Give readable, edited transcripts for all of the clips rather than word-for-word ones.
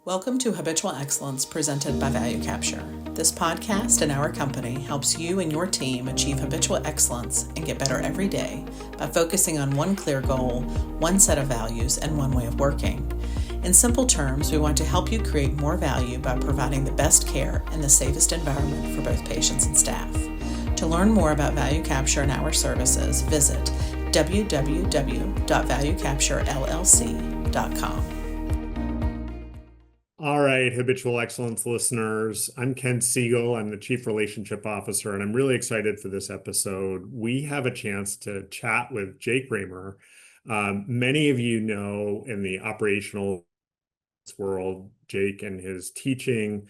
Welcome to Habitual Excellence presented by Value Capture. This podcast and our company helps you and your team achieve habitual excellence and get better every day by focusing on one clear goal, one set of values, and one way of working. In simple terms, we want to help you create more value by providing the best care and the safest environment for both patients and staff. To learn more about Value Capture and our services, visit www.valuecapturellc.com. All right, Habitual Excellence listeners, I'm Ken Siegel. I'm the Chief Relationship Officer, and I'm really excited for this episode. We have a chance to chat with Jake Raymer. Many of you know in the operational world, Jake and his teaching,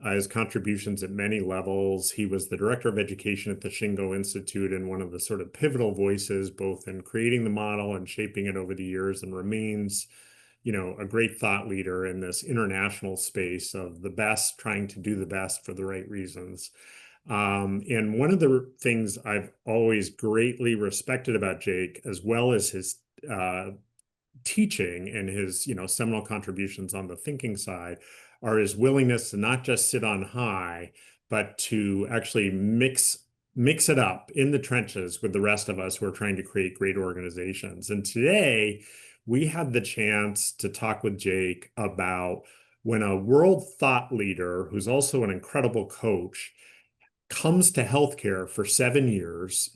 his contributions at many levels. He was the Director of Education at the Shingo Institute and one of the sort of pivotal voices, both in creating the model and shaping it over the years, and remains a great thought leader in this international space of the best, trying to do the best for the right reasons. And one of the things I've always greatly respected about Jake, as well as his teaching and his, seminal contributions on the thinking side, are his willingness to not just sit on high, but to actually mix it up in the trenches with the rest of us who are trying to create great organizations. And today, we had the chance to talk with Jake about when a world thought leader, who's also an incredible coach, comes to healthcare for 7 years,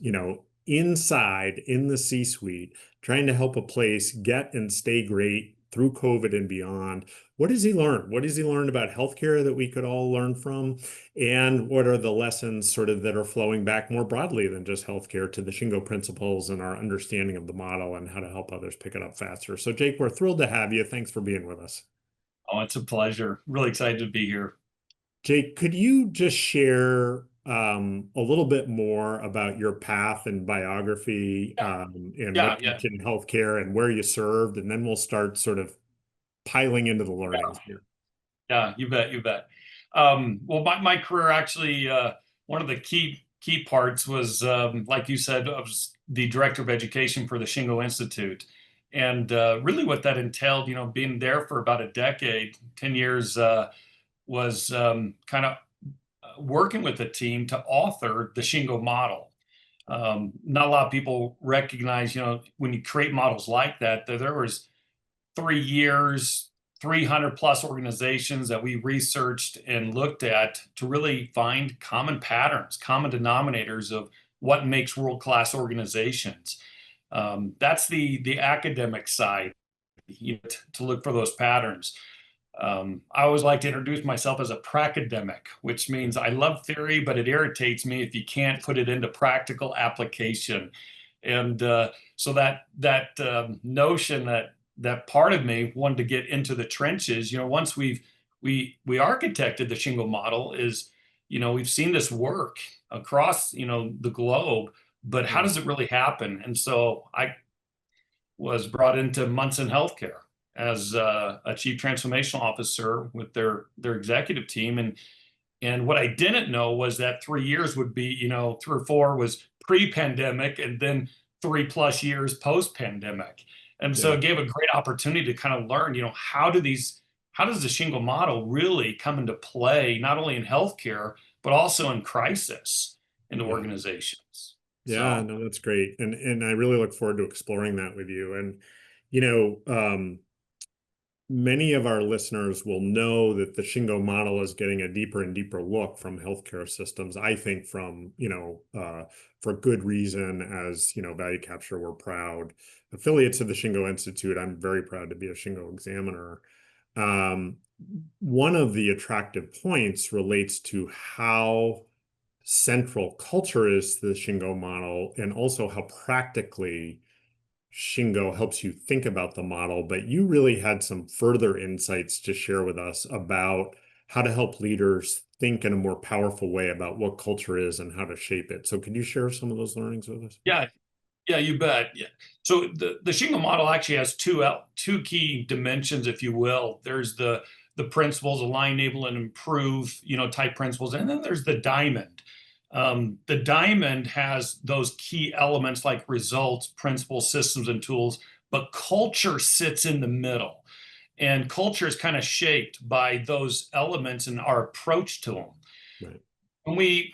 inside in the C-suite, trying to help a place get and stay great through COVID and beyond. What does he learn? What does he learn about healthcare that we could all learn from? And what are the lessons sort of that are flowing back more broadly than just healthcare to the Shingo principles and our understanding of the model and how to help others pick it up faster? So Jake, we're thrilled to have you. Thanks for being with us. Oh, it's a pleasure. Really excited to be here. Jake, could you just share a little bit more about your path and biography and what you did in healthcare and where you served, and then we'll start sort of piling into the learnings here. Yeah, you bet. Well, my career actually, one of the key parts was, like you said, I was the Director of Education for the Shingo Institute. And really what that entailed, being there for about a decade, 10 years, was kind of working with the team to author the Shingo Model. Not a lot of people recognize, when you create models like that, there was 3 years, 300 plus organizations that we researched and looked at to really find common patterns, common denominators of what makes world-class organizations. That's the academic side, to look for those patterns. I always like to introduce myself as a pracademic, which means I love theory, but it irritates me if you can't put it into practical application. And so that notion that part of me wanted to get into the trenches, once we architected the Shingo model, is, we've seen this work across, the globe, but how does it really happen? And so I was brought into Munson Healthcare as a chief transformational officer with their executive team. And what I didn't know was that 3 years would be, 3 or 4 was pre-pandemic, and then 3+ years post-pandemic. And so it gave a great opportunity to kind of learn, how does the Shingo model really come into play, not only in healthcare, but also in crisis in organizations. Yeah, no, that's great. And I really look forward to exploring that with you. And, many of our listeners will know that the Shingo model is getting a deeper and deeper look from healthcare systems. I think from, for good reason. As, Value Capture, we're proud affiliates of the Shingo Institute. I'm very proud to be a Shingo examiner. One of the attractive points relates to how central culture is to the Shingo model, and also how practically Shingo helps you think about the model. But you really had some further insights to share with us about how to help leaders think in a more powerful way about what culture is and how to shape it. So can you share some of those learnings with us? Yeah, you bet. Yeah. So the Shingo model actually has two key dimensions, if you will. There's the principles, align, enable, and improve, type principles. And then there's the diamond. The diamond has those key elements like results, principles, systems, and tools, but culture sits in the middle. And culture is kind of shaped by those elements and our approach to them. Right. When we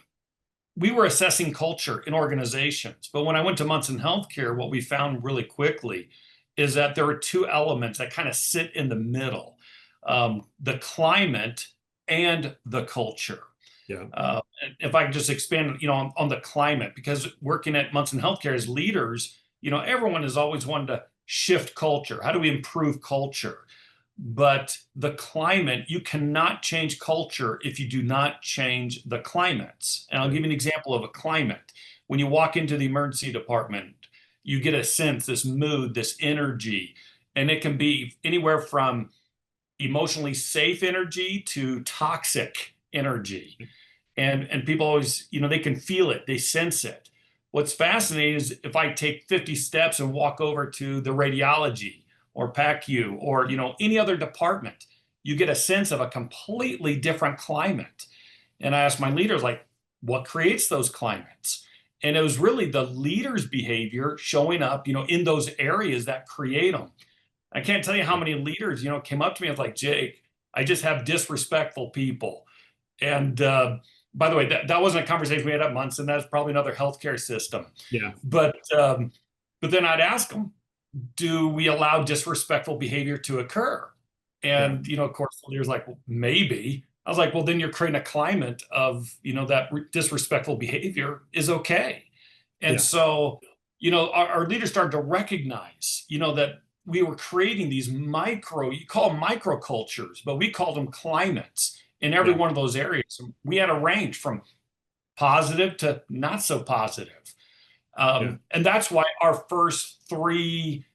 were assessing culture in organizations, but when I went to Munson Healthcare, what we found really quickly is that there are two elements that kind of sit in the middle, the climate and the culture. Yeah. If I can just expand, on the climate, because working at Munson Healthcare as leaders, everyone has always wanted to shift culture. How do we improve culture? But the climate, you cannot change culture if you do not change the climates. And I'll give you an example of a climate. When you walk into the emergency department, you get a sense, this mood, this energy, and it can be anywhere from emotionally safe energy to toxic energy. And people always, they can feel it, they sense it. What's fascinating is if I take 50 steps and walk over to the radiology or PACU or any other department, you get a sense of a completely different climate. And I asked my leaders, like, what creates those climates? And it was really the leaders' behavior showing up, in those areas that create them. I can't tell you how many leaders, came up to me and was like, Jake, I just have disrespectful people. And by the way, that wasn't a conversation we had at Munson. That's probably another healthcare system. Yeah. But then I'd ask them, do we allow disrespectful behavior to occur? And, of course, the leader's like, well, maybe. I was like, well, then you're creating a climate of, that disrespectful behavior is okay. And so, our leaders started to recognize, that we were creating these you call them microcultures, but we called them climates in every one of those areas. We had a range from positive to not so positive. And that's why our first 3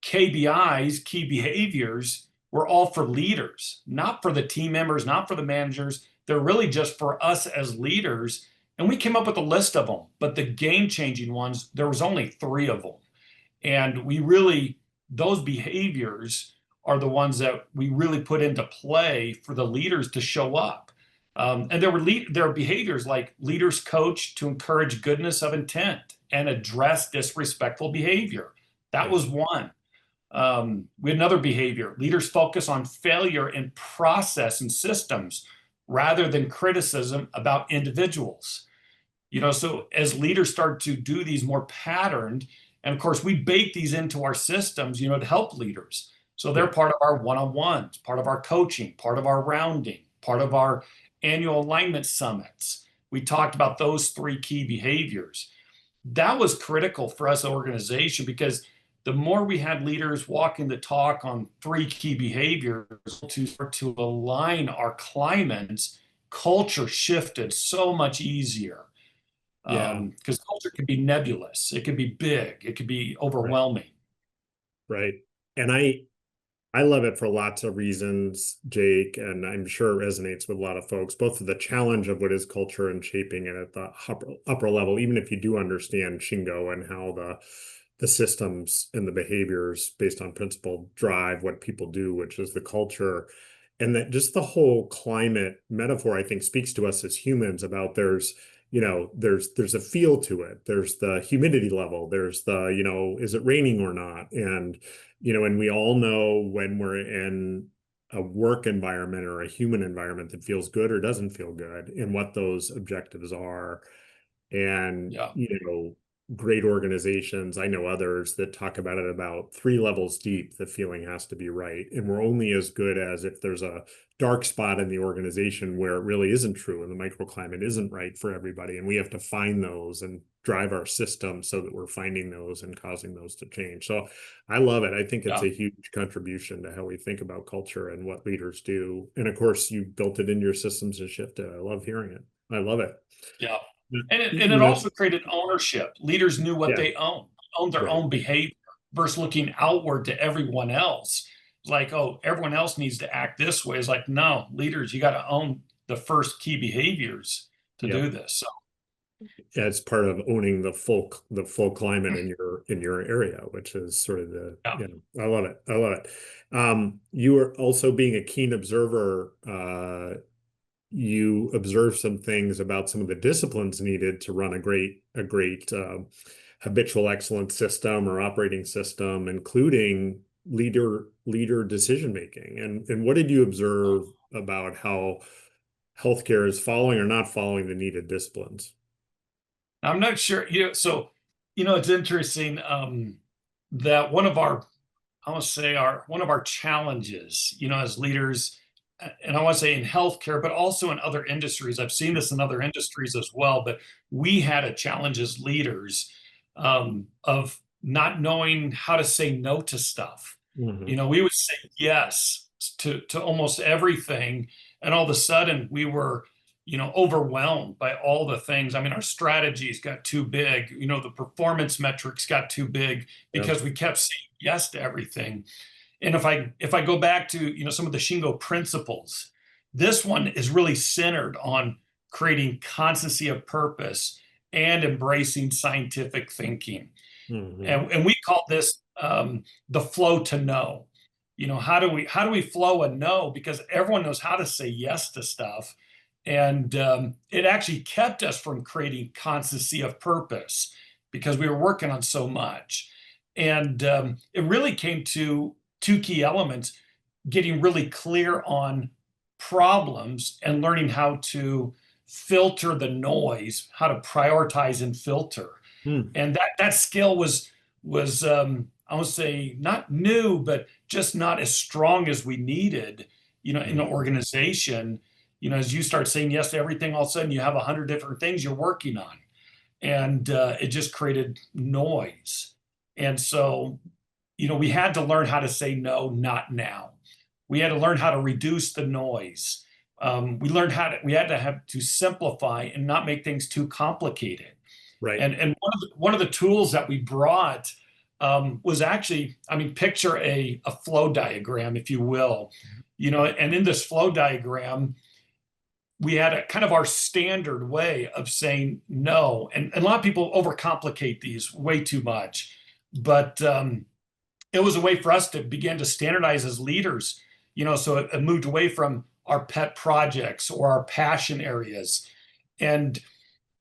KBIs, key behaviors, were all for leaders, not for the team members, not for the managers. They're really just for us as leaders. And we came up with a list of them, but the game-changing ones, there was only 3 of them. And those behaviors are the ones that we really put into play for the leaders to show up. And there are behaviors like leaders coach to encourage goodness of intent and address disrespectful behavior. That was one. We had another behavior. Leaders focus on failure in process and systems rather than criticism about individuals. So as leaders start to do these more patterned, and of course, we bake these into our systems, to help leaders. So they're part of our one-on-ones, part of our coaching, part of our rounding, part of our annual alignment summits. We talked about those 3 key behaviors. That was critical for us as an organization because the more we had leaders walking the talk on 3 key behaviors to start to align our climates, culture shifted so much easier. Because culture can be nebulous, it can be big, it can be overwhelming. Right. And I love it for lots of reasons, Jake, and I'm sure it resonates with a lot of folks, both of the challenge of what is culture and shaping it at the upper level, even if you do understand Shingo and how the systems and the behaviors based on principle drive what people do, which is the culture. And that just the whole climate metaphor, I think, speaks to us as humans about there's a feel to it. There's the humidity level. There's is it raining or not? And, and we all know when we're in a work environment or a human environment that feels good or doesn't feel good and what those objectives are. And, great organizations, I know others that talk about it about 3 levels deep, the feeling has to be right. And we're only as good as if there's a dark spot in the organization where it really isn't true and the microclimate isn't right for everybody. And we have to find those and drive our system so that we're finding those and causing those to change. So I love it. I think it's a huge contribution to how we think about culture and what leaders do. And of course, you built it into your systems and shifted. I love hearing it. I love it. Yeah. And it also created ownership. Leaders knew what they owned their own behavior versus looking outward to everyone else. Like, oh, everyone else needs to act this way. It's like, no, leaders, you got to own the first key behaviors to do this. So it's part of owning the full climate in your area, which is sort of I love it. I love it. You are also being a keen observer. You observe some things about some of the disciplines needed to run a great habitual excellence system or operating system, including leader decision making. And what did you observe about how healthcare is following or not following the needed disciplines? I'm not sure, it's interesting, that one of our, I want to say one of our challenges, as leaders, and I want to say in healthcare, but also in other industries. I've seen this in other industries as well, but we had a challenge as leaders, of not knowing how to say no to stuff. Mhm. We would say yes to almost everything, and all of a sudden we were, overwhelmed by all the things. I mean, our strategies got too big. The performance metrics got too big Yeah. because we kept saying yes to everything. And if I go back to, some of the Shingo principles, this one is really centered on creating constancy of purpose and embracing scientific thinking. Mhm. And we call this, the flow to know. How do we flow a no? Because everyone knows how to say yes to stuff. And it actually kept us from creating constancy of purpose because we were working on so much. And it really came to two key elements: getting really clear on problems and learning how to filter the noise, how to prioritize and filter. Hmm. And that skill was I would say not new, but just not as strong as we needed, in an Mhm. organization. As you start saying yes to everything, all of a sudden you have 100 different things you're working on, and it just created noise. And so, we had to learn how to say no, not now. We had to learn how to reduce the noise. We had to have to simplify and not make things too complicated. Right. And one of the tools that we brought, was actually, I mean, picture a flow diagram, if you will. And in this flow diagram, we had a kind of our standard way of saying no. And a lot of people overcomplicate these way too much. But it was a way for us to begin to standardize as leaders, so it moved away from our pet projects or our passion areas. And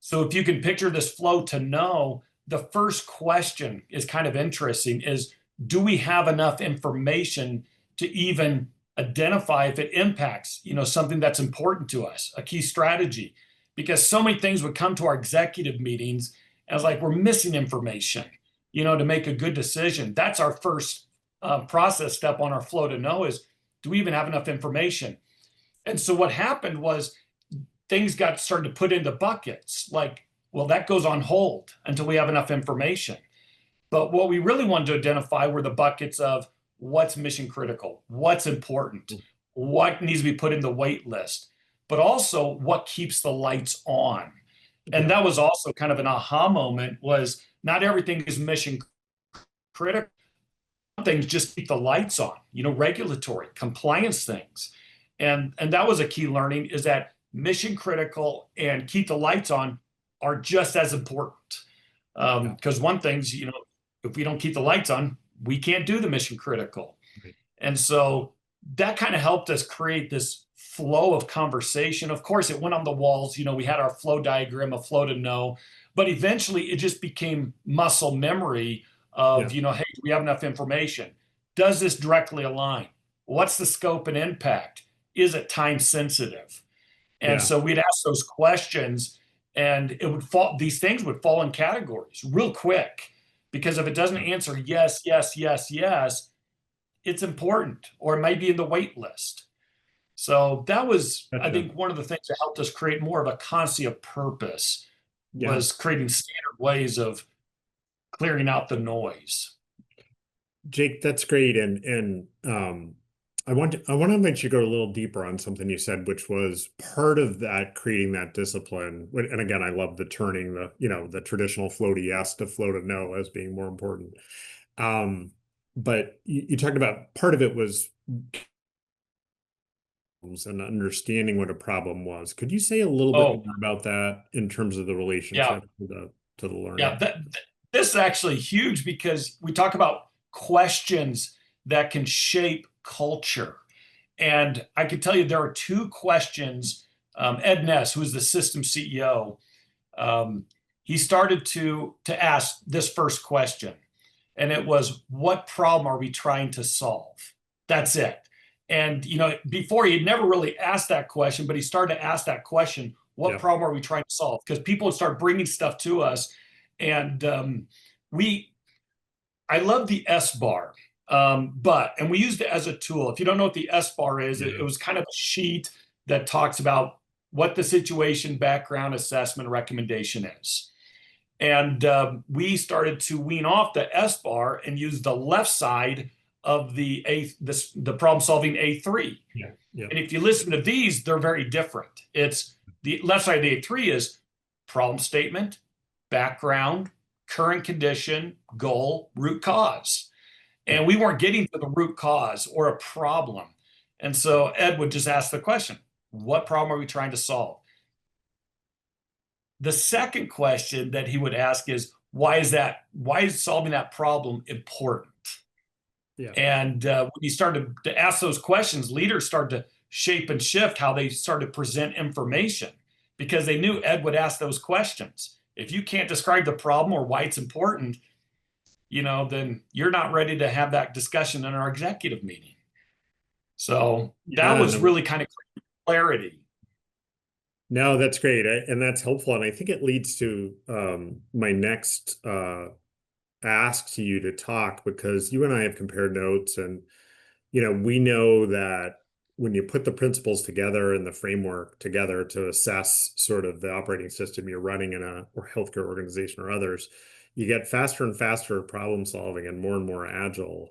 so if you can picture this flow to know, the first question is kind of interesting: is, do we have enough information to even identify if it impacts, something that's important to us, a key strategy? Because so many things would come to our executive meetings as like we're missing information, to make a good decision. That's our first process step on our flow to know: is, do we even have enough information? And so what happened was things got started to put into buckets like, well, that goes on hold until we have enough information. But what we really wanted to identify were the buckets of what's mission critical, what's important, what needs to be put in the wait list, but also what keeps the lights on. And Yeah. that was also kind of an aha moment: was not everything is mission critical. Some things just keep the lights on, regulatory compliance things. And that was a key learning, is that mission critical and keep the lights on are just as important. Yeah. Because one thing's, if we don't keep the lights on, we can't do the mission critical. Right. And so that kind of helped us create this flow of conversation. Of course, it went on the walls. We had our flow diagram, a flow to know, but eventually it just became muscle memory Yeah. of, hey, do we have enough information? Does this directly align? What's the scope and impact? Is it time sensitive? And Yeah. so we'd ask those questions, and these things would fall in categories real quick. Because if it doesn't answer yes, yes, yes, yes, it's important, or it might be in the wait list. So that was, I Gotcha. think, one of the things that helped us create more of a concept of purpose, Yeah. was creating standard ways of clearing out the noise. Jake, that's great. And I want to make you go a little deeper on something you said, which was part of that creating that discipline. And again, I love the turning the traditional flow to yes to flow to no as being more important. But you talked about part of it was and understanding what a problem was. Could you say a little bit Oh, more about that in terms of the yeah. relationship to the Yeah, learning? this is actually huge because we talk about questions that can shape culture. And I can tell you there are two questions. Ed Ness, who is the system CEO, he started to ask this first question. and it was, what problem are we trying to solve? That's it. And, before he'd never really asked that question, but he started to ask that question, what problem are we trying to solve? Because people would start bringing stuff to us. And I love the S bar, and we used it as a tool. If you don't know what the S bar is, it was kind of a sheet that talks about what the situation, background, assessment, recommendation is. And we started to wean off the S bar and use the left side of the problem solving A3. And if you listen to these, they're very different. It's the left side of the A3 is problem statement, background, current condition, goal, root cause. And we weren't getting to the root cause or a problem. And so Ed would just ask the question, what problem are we trying to solve? The second question that he would ask is, why is solving that problem important? And when you started to ask those questions, leaders started to shape and shift how they started to present information, because they knew Ed would ask those questions. If you can't describe the problem or why it's important, then you're not ready to have that discussion in our executive meeting. So that was really kind of clarity. No, that's great. And that's helpful. And I think it leads to my next ask to you to talk, because you and I have compared notes, and, we know that when you put the principles together and the framework together to assess sort of the operating system you're running in a or healthcare organization or others, you get faster and faster problem solving and more agile.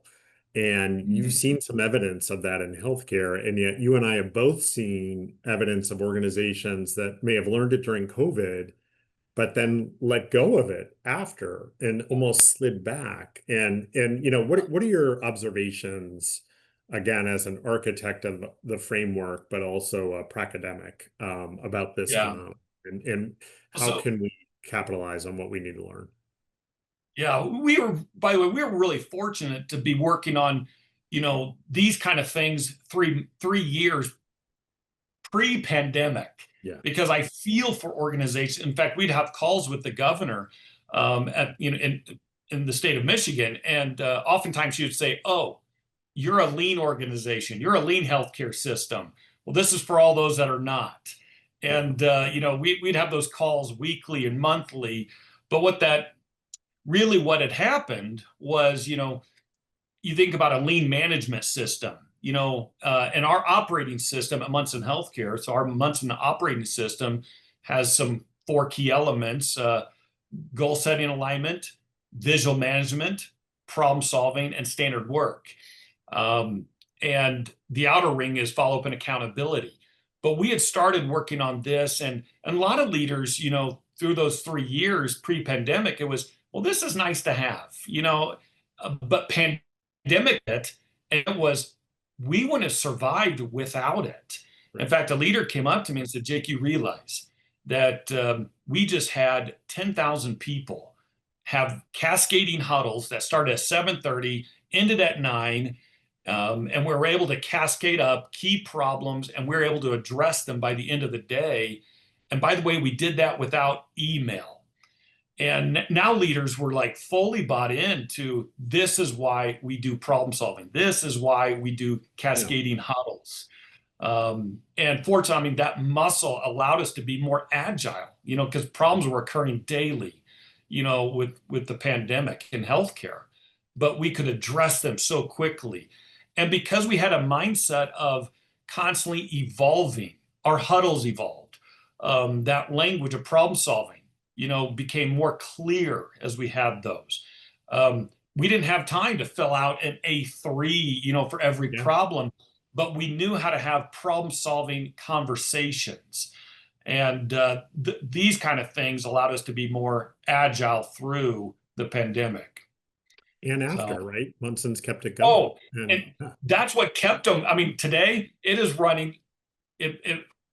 And you've seen some evidence of that in healthcare, and yet you and I have both seen evidence of organizations that may have learned it during COVID, but then let go of it after and almost slid back. And what are your observations, again, as an architect of the framework, but also a pracademic, about this phenomenon, and how can we capitalize on what we need to learn? Yeah, by the way, we were really fortunate to be working on, these kind of things three years pre-pandemic, because I feel for organizations. In fact, we'd have calls with the governor in the state of Michigan, and oftentimes she would say, "Oh, you're a lean organization. You're a lean healthcare system. Well, this is for all those that are not." And we'd have those calls weekly and monthly. But what had happened was, you think about a lean management system, and our operating system at Munson Healthcare. So our Munson operating system has some 4 key elements: goal setting alignment, visual management, problem solving, and standard work. And the outer ring is follow-up and accountability. But we had started working on this, and a lot of leaders, through those 3 years pre-pandemic, it was, well, this is nice to have, but pandemic we wouldn't have survived without it. In fact, a leader came up to me and said, "Jake, you realize that we just had 10,000 people have cascading huddles that started at 7:30, ended at 9, and we were able to cascade up key problems, and we were able to address them by the end of the day. And by the way, we did that without email." And now leaders were like fully bought into, this is why we do problem solving. This is why we do cascading huddles. And fortunately, that muscle allowed us to be more agile, because problems were occurring daily, with the pandemic in healthcare, but we could address them so quickly. And because we had a mindset of constantly evolving, our huddles evolved. That language of problem solving, became more clear as we had those. We didn't have time to fill out an A3, for every problem, but we knew how to have problem-solving conversations. And these kind of things allowed us to be more agile through the pandemic. And after, right? Munson's kept it going. And that's what kept them. I mean, today it is running.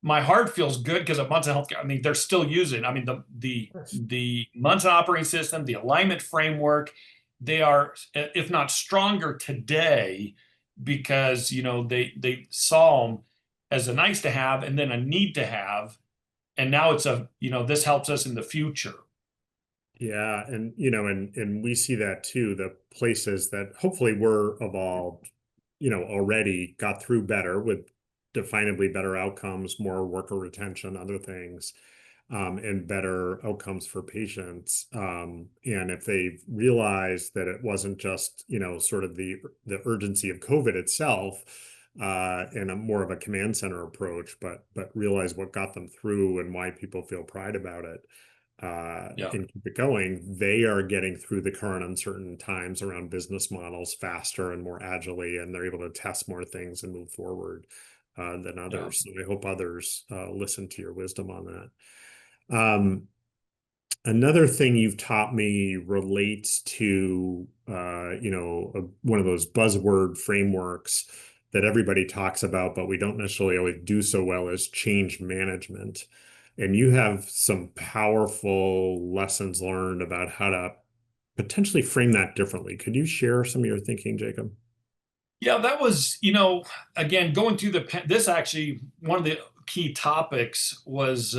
My heart feels good because of Munson Healthcare. They're still using. The Munson operating system, the alignment framework, they are, if not stronger today, because they saw them as a nice to have and then a need to have, and now it's this helps us in the future. Yeah, and and we see that too, the places that hopefully were evolved, already got through better with definably better outcomes, more worker retention, other things, and better outcomes for patients. And if they've realized that it wasn't just, sort of the urgency of COVID itself, and a more of a command center approach, but realize what got them through and why people feel pride about it, Yeah, and keep it going, they are getting through the current uncertain times around business models faster and more agilely, and they're able to test more things and move forward, than yeah. others. So I hope others listen to your wisdom on that. Another thing you've taught me relates to, one of those buzzword frameworks that everybody talks about, but we don't necessarily always do so well, is change management. And you have some powerful lessons learned about how to potentially frame that differently. Could you share some of your thinking, Jacob? Yeah, that was, again, going through this actually, one of the key topics was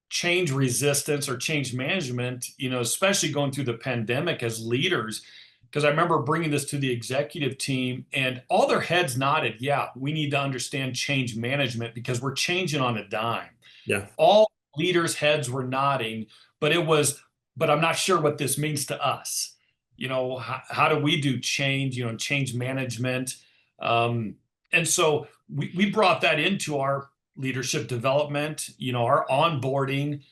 change resistance or change management, especially going through the pandemic as leaders. Because I remember bringing this to the executive team and all their heads nodded. Yeah, we need to understand change management because we're changing on a dime. Yeah, All leaders' heads were nodding, but but I'm not sure what this means to us. How do we do change, change management? Um, and so we brought that into our leadership development, our onboarding,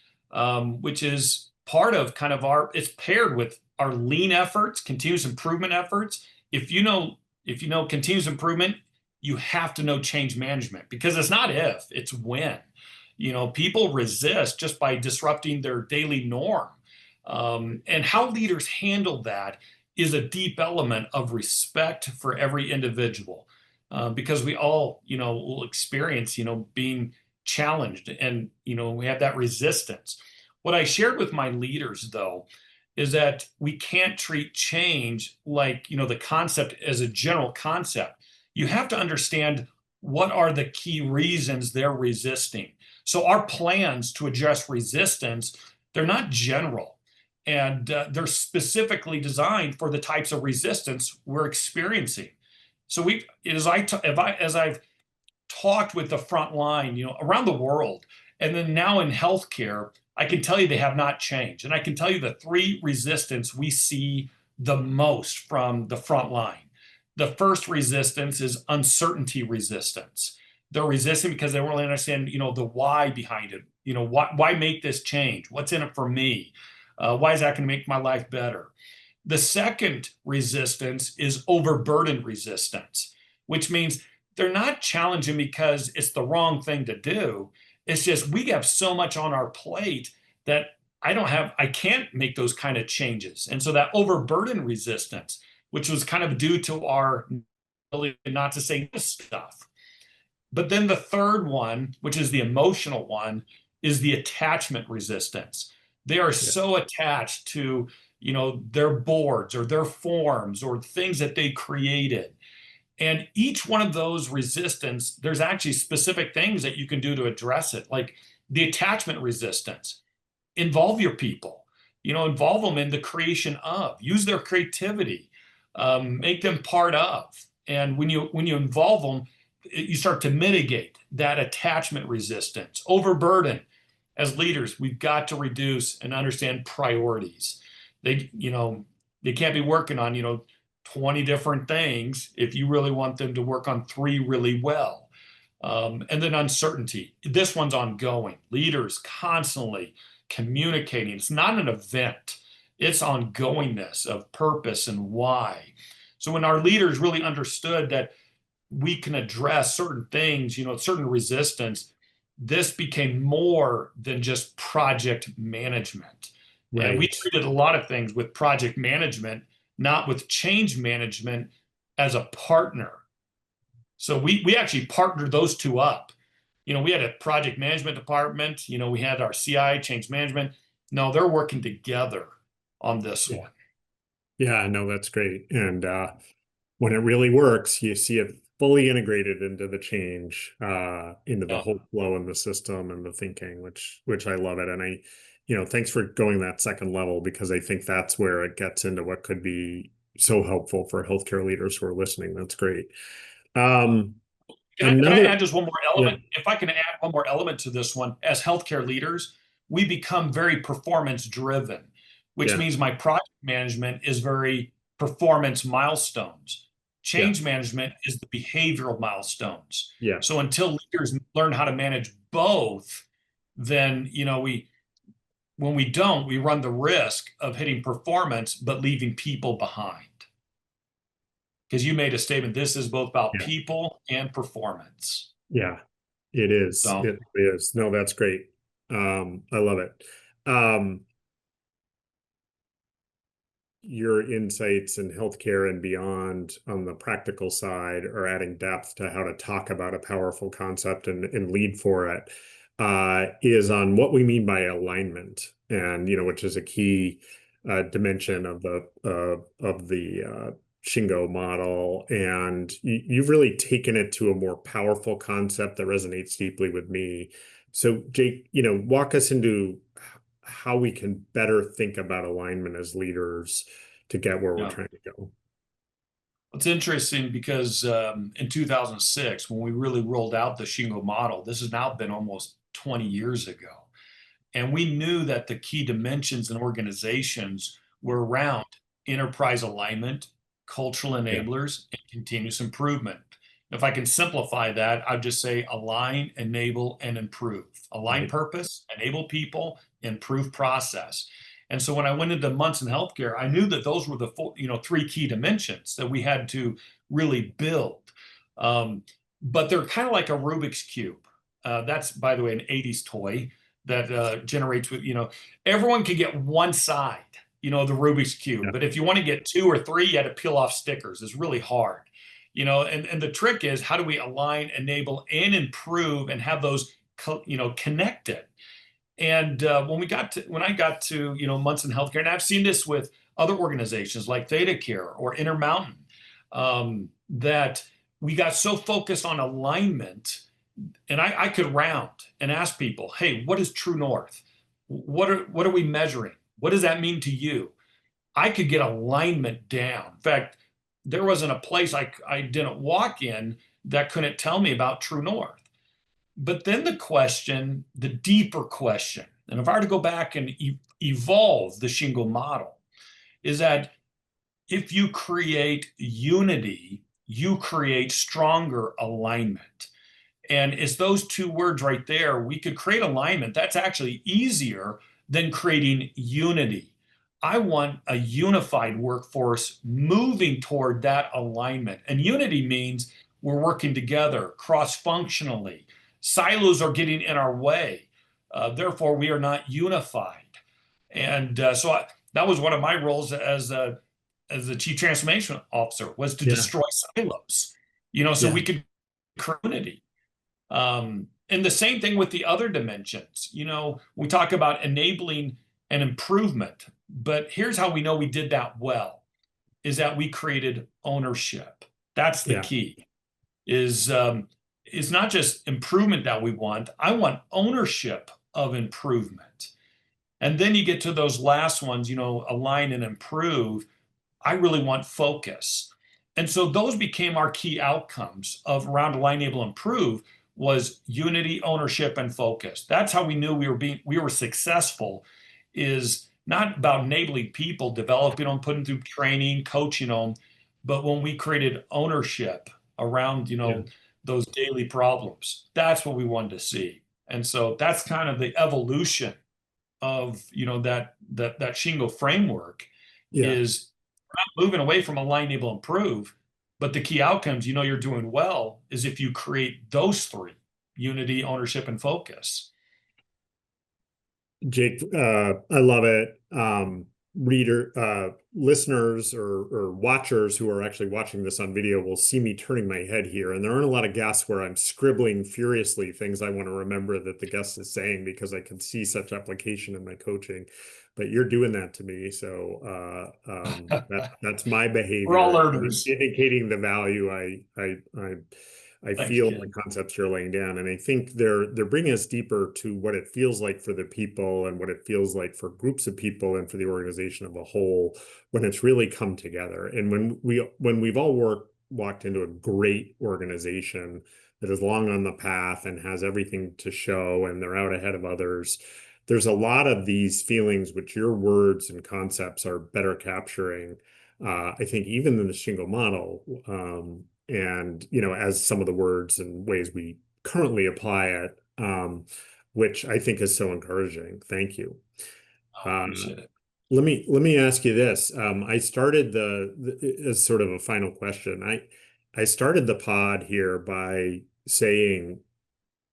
which is part of kind of it's paired with our lean efforts, continuous improvement efforts. If you know continuous improvement, you have to know change management because it's not if, it's when. People resist just by disrupting their daily norm. And how leaders handle that is a deep element of respect for every individual, because we all, will experience, being challenged and, we have that resistance. What I shared with my leaders, though, is that we can't treat change like, the concept as a general concept. You have to understand what are the key reasons they're resisting. So our plans to address resistance, they're not general, and they're specifically designed for the types of resistance we're experiencing. So as I've talked with the front line, around the world, and then now in healthcare, I can tell you they have not changed. And I can tell you the three resistance we see the most from the front line. The first resistance is uncertainty resistance. They're resisting because they don't really understand, the why behind it. Why make this change? What's in it for me? Why is that going to make my life better? The second resistance is overburden resistance, which means they're not challenging because it's the wrong thing to do. It's just we have so much on our plate that I can't make those kind of changes. And so that overburden resistance, which was kind of due to our ability not to say this stuff. But then the third one, which is the emotional one, is the attachment resistance. They are yeah, so attached to, their boards or their forms or things that they created. And each one of those resistance, there's actually specific things that you can do to address it. Like the attachment resistance, involve your people, involve them in the creation of, use their creativity, make them part of. And when you involve them, you start to mitigate that attachment resistance. Overburden. As leaders, we've got to reduce and understand priorities. They can't be working on, 20 different things if you really want them to work on three really well. And then uncertainty. This one's ongoing. Leaders constantly communicating. It's not an event, it's ongoingness of purpose and why. So when our leaders really understood that we can address certain things, certain resistance, this became more than just project management. And we right. treated a lot of things with project management, not with change management as a partner. So we actually partnered those two up. We had a project management department, we had our CI, change management. No, they're working together on this Yeah, one. yeah, no, that's great. And when it really works, you see it fully integrated into the change, into the Yeah. whole flow in the system and the thinking, which I love it. And thanks for going that second level, because I think that's where it gets into what could be so helpful for healthcare leaders who are listening. That's great. Um, Can I another, add just one more yeah, element? If I can add one more element to this one, as healthcare leaders, we become very performance driven, which yeah, means my project management is very performance milestones. yeah, Change management is the behavioral milestones. yeah, So until leaders learn how to manage both, then when we don't, we run the risk of hitting performance but leaving people behind. Because you made a statement, this is both about yeah, people and performance. yeah. It is. So It really is. No, that's great. I love it. Um, your insights in healthcare and beyond on the practical side are adding depth to how to talk about a powerful concept and lead for it, is on what we mean by alignment, and which is a key dimension of the Shingo model. And you've really taken it to a more powerful concept that resonates deeply with me. So Jake, walk us into how we can better think about alignment as leaders to get where we're yeah. trying to go. It's interesting because in 2006, when we really rolled out the Shingo model, this has now been almost 20 years ago. And we knew that the key dimensions in organizations were around enterprise alignment, cultural Yeah, enablers, and continuous improvement. If I can simplify that, I'd just say align, enable, and improve. Align right. purpose, enable people, improve process. And so when I went into Munson Healthcare, I knew that those were the three key dimensions that we had to really build. Um, but they're kind of like a Rubik's Cube. That's, by the way, an 80s toy that generates with, everyone can get one side, the Rubik's Cube. Yeah, But if you want to get two or three, you had to peel off stickers. It's really hard. And the trick is, how do we align, enable, and improve and have those, connected? And when I got to, Munson Healthcare, and I've seen this with other organizations like Theta Care or Intermountain, that we got so focused on alignment, and I could round and ask people, hey, what is true north? What are we measuring? What does that mean to you? I could get alignment down. In fact, there wasn't a place I didn't walk in that couldn't tell me about true north. But then the deeper question, and if I were to go back and evolve the Shingo model, is that if you create unity, you create stronger alignment. And it's those two words right there. We could create alignment. That's actually easier than creating unity. I want a unified workforce moving toward that alignment. And unity means we're working together cross functionally. Silos are getting in our way. Therefore, we are not unified. And that was one of my roles as the chief transformation officer, was to yeah, destroy silos, so yeah, we could create unity. And the same thing with the other dimensions. We talk about enabling an improvement, but here's how we know we did that well, is that we created ownership. That's the yeah, key. It's not just improvement that we want. I want ownership of improvement. And then you get to those last ones, align and improve. I really want focus. And so those became our key outcomes of around align, enable, improve, was unity, ownership, and focus. That's how we knew we were successful, is not about enabling people, developing them, putting them through training, coaching them, but when we created ownership around, yeah, those daily problems, that's what we wanted to see. And so that's kind of the evolution of, that Shingo framework, yeah. is not moving away from align, enable, improve. But the key outcomes, you're doing well, is if you create those three: unity, ownership, and focus. Jake, I love it. Listeners or watchers who are actually watching this on video will see me turning my head here. And there aren't a lot of guests where I'm scribbling furiously things I want to remember that the guest is saying, because I can see such application in my coaching. But you're doing that to me. So that's my We're all behavior, learners. indicating the value I I Thanks, feel the Ken. concepts you're laying down, and I think they're bringing us deeper to what it feels like for the people and what it feels like for groups of people and for the organization of a whole when it's really come together. And when we've all walked into a great organization that is long on the path and has everything to show and they're out ahead of others, there's a lot of these feelings which your words and concepts are better capturing. I think even in the Shingo model, and as some of the words and ways we currently apply it, which I think is so encouraging. Thank you. I appreciate it. Let me ask you this. I started as sort of a final question. I started the pod here by saying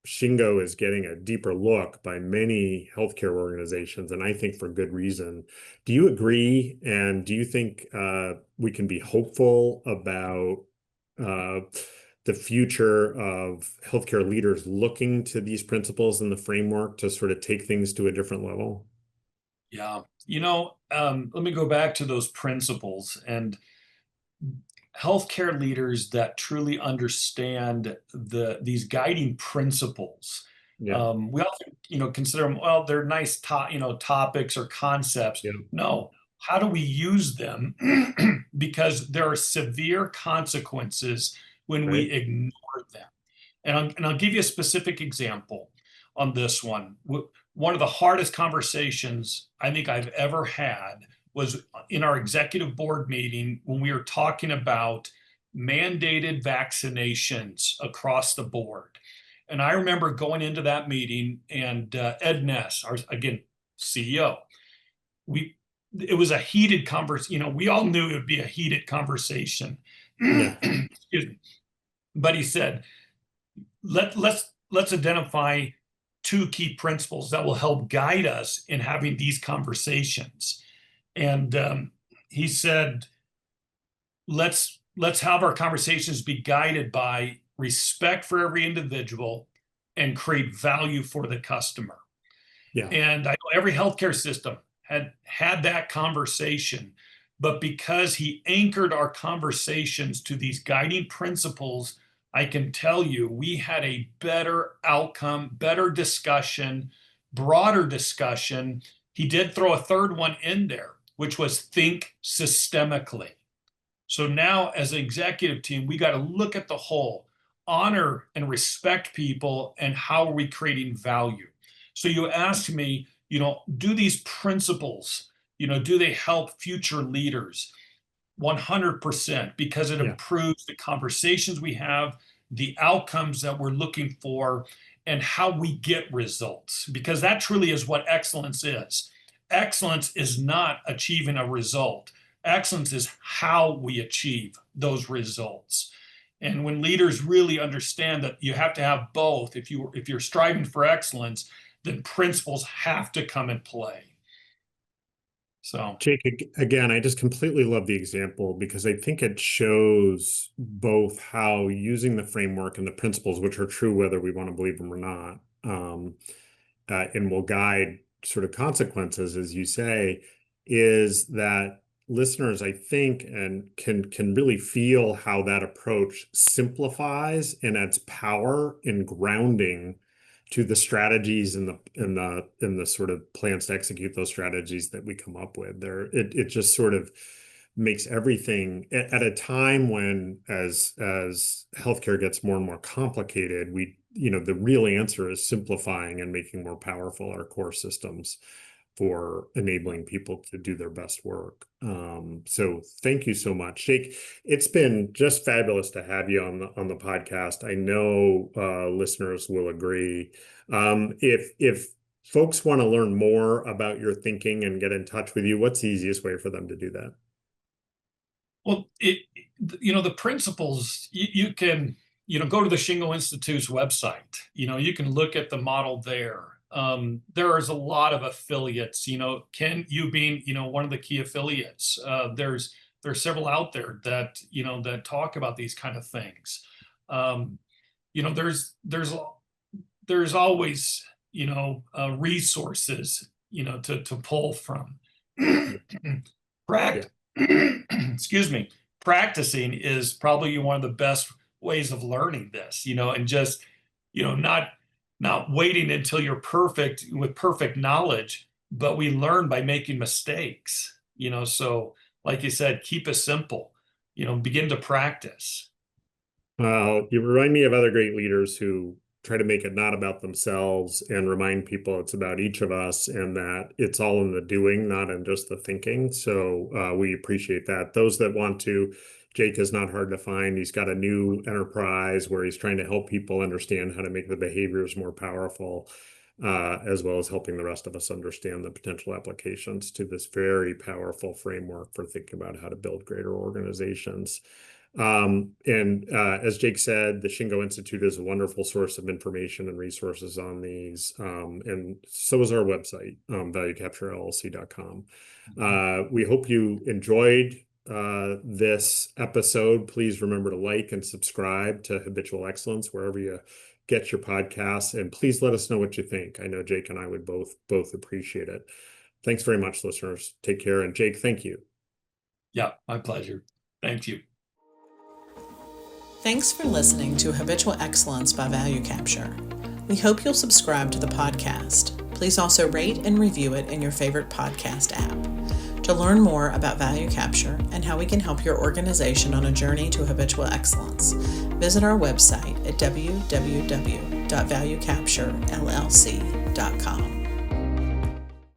Shingo is getting a deeper look by many healthcare organizations, and I think for good reason. Do you agree? And do you think we can be hopeful about uh, the future of healthcare leaders looking to these principles and the framework to sort of take things to a different level? Yeah. Let me go back to those principles and healthcare leaders that truly understand these guiding principles. Yeah, We often, consider them, well, they're nice topics or concepts. yeah, No, how do we use them? Because there are severe consequences when we right. ignore them. And I'll give you a specific example on this one. One of the hardest conversations I think I've ever had was in our executive board meeting when we were talking about mandated vaccinations across the board. And I remember going into that meeting and Ed Ness, our, again, CEO, we it was a heated conversation. We all knew it would be a heated conversation. Yeah, Excuse me. But he said, let's identify two key principles that will help guide us in having these conversations. And he said, let's have our conversations be guided by respect for every individual and create value for the customer. yeah, And I know every healthcare system had that conversation, but because he anchored our conversations to these guiding principles, I can tell you we had a better outcome, better discussion, broader discussion. He did throw a third one in there, which was think systemically. So now, as an executive team, we got to look at the whole, honor and respect people, and how are we creating value? So you asked me, do these principles, do they help future leaders? 100%, because it yeah, improves the conversations we have, the outcomes that we're looking for, and how we get results. Because that truly is what excellence is. Excellence is not achieving a result. Excellence is how we achieve those results. And when leaders really understand that you have to have both, if you're striving for excellence, then principles have to come in play. So Jake, again, I just completely love the example because I think it shows both how using the framework and the principles, which are true whether we want to believe them or not, and will guide sort of consequences, as you say, is that listeners, I think, and can really feel how that approach simplifies and adds power in grounding to the strategies and the sort of plans to execute those strategies that we come up with. It just sort of makes everything at a time when as healthcare gets more and more complicated, the real answer is simplifying and making more powerful our core systems for enabling people to do their best work. So thank you so much, Jake. It's been just fabulous to have you on the podcast. I know listeners will agree. If folks want to learn more about your thinking and get in touch with you, what's the easiest way for them to do that? Well, the principles, you can, go to the Shingo Institute's website. You can look at the model there. There is a lot of affiliates, Ken, you being, one of the key affiliates. There's several out there that, that talk about these kind of things. Um, there's always, resources, to pull from. Yeah, Excuse me, practicing is probably one of the best ways of learning this, and just, not waiting until you're perfect with perfect knowledge, but we learn by making mistakes, so like you said, keep it simple, begin to practice. Well, you remind me of other great leaders who try to make it not about themselves and remind people it's about each of us and that it's all in the doing, not in just the thinking. So we appreciate that. Those that want to, Jake is not hard to find. He's got a new enterprise where he's trying to help people understand how to make the behaviors more powerful, as well as helping the rest of us understand the potential applications to this very powerful framework for thinking about how to build greater organizations. As Jake said, the Shingo Institute is a wonderful source of information and resources on these. And so is our website, valuecapturellc.com. We hope you enjoyed this episode. Please remember to like and subscribe to Habitual Excellence wherever you get your podcasts. And please let us know what you think. I know Jake and I would both appreciate it. Thanks very much, listeners. Take care. And Jake, thank you. Yeah, my pleasure. Thank you. Thanks for listening to Habitual Excellence by Value Capture. We hope you'll subscribe to the podcast. Please also rate and review it in your favorite podcast app. To learn more about Value Capture and how we can help your organization on a journey to habitual excellence, visit our website at www.valuecapturellc.com.